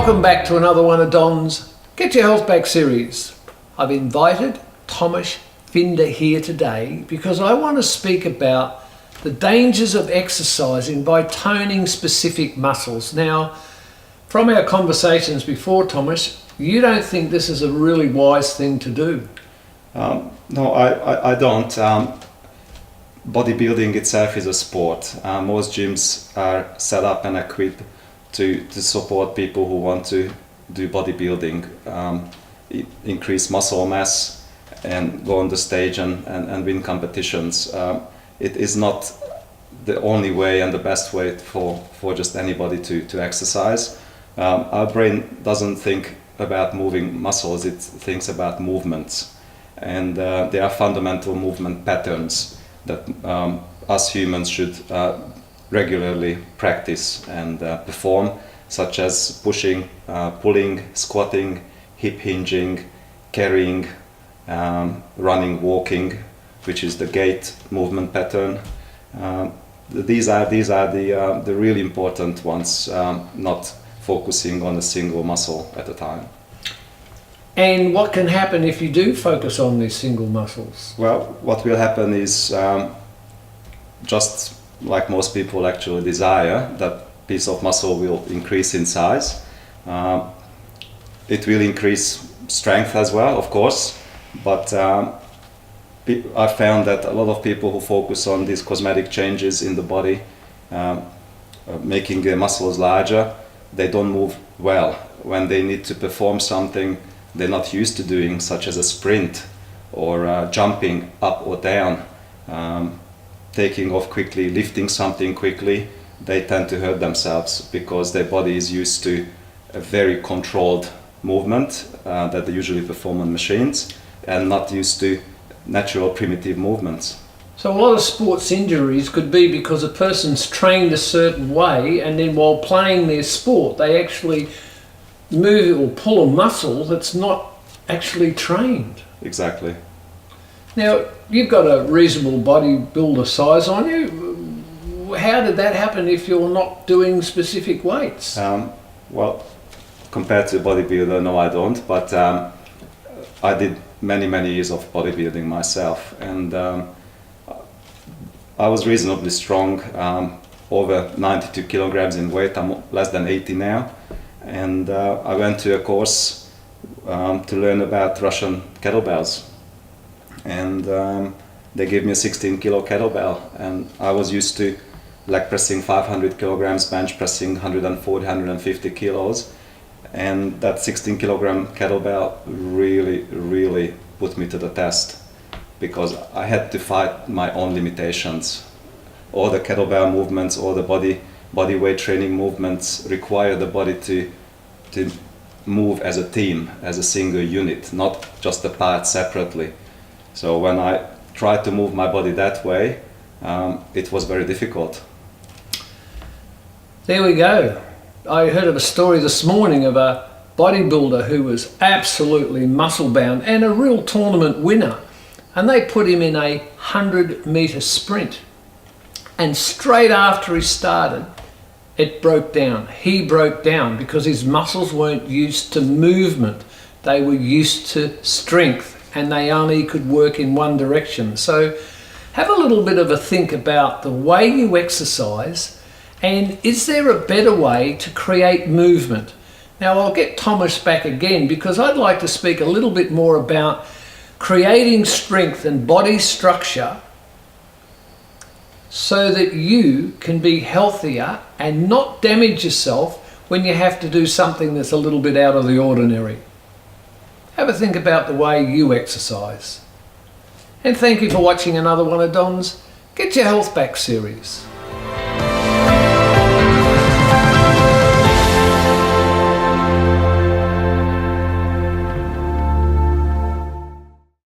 Welcome back to another one of Don's Get Your Health Back series. I've invited Tamas Finta here today because I want to speak about the dangers of exercising by toning specific muscles. Now, from our conversations before, Tamas, you don't think this is a really wise thing to do? No, I don't. Bodybuilding itself is a sport. Most gyms are set up and equipped to support people who want to do bodybuilding, increase muscle mass and go on the stage and win competitions. It is not the only way and the best way for just anybody to exercise. Our brain doesn't think about moving muscles, it thinks about movements. And there are fundamental movement patterns that us humans should regularly practice and perform, such as pushing, pulling, squatting, hip hinging, carrying, running, walking, which is the gait movement pattern. These are the really important ones, not focusing on a single muscle at a time. And what can happen if you do focus on these single muscles? Well, what will happen is just like most people actually desire, that piece of muscle will increase in size. It will increase strength as well, of course, but I found that a lot of people who focus on these cosmetic changes in the body, making their muscles larger, they don't move well. When they need to perform something they're not used to doing, such as a sprint or jumping up or down, taking off quickly, lifting something quickly, they tend to hurt themselves because their body is used to a very controlled movement that they usually perform on machines and not used to natural primitive movements. So a lot of sports injuries could be because a person's trained a certain way and then while playing their sport they actually move or pull a muscle that's not actually trained. Exactly. Now, you've got a reasonable bodybuilder size on you. How did that happen if you're not doing specific weights? Well, compared to a bodybuilder, no I don't, but I did many years of bodybuilding myself, and I was reasonably strong, over 92 kilograms in weight. I'm less than 80 now. And I went to a course to learn about Russian kettlebells, and they gave me a 16 kilo kettlebell, and I was used to leg pressing 500 kilograms, bench pressing 140, 150 kilos, and that 16 kilogram kettlebell really put me to the test because I had to fight my own limitations. All the kettlebell movements, all the body weight training movements require the body to move as a team, as a single unit, not just the parts separately. So when I tried to move my body that way, it was very difficult. There we go. I heard of a story this morning of a bodybuilder who was absolutely muscle bound and a real tournament winner, and they put him in a 100-meter sprint, and straight after he started it broke down. He broke down because his muscles weren't used to movement. They were used to strength and they only could work in one direction. So have a little bit of a think about the way you exercise, and is there a better way to create movement? Now I'll get Tamas back again because I'd like to speak a little bit more about creating strength and body structure so that you can be healthier and not damage yourself when you have to do something that's a little bit out of the ordinary. Have a think about the way you exercise. And thank you for watching another one of Don's Get Your Health Back series.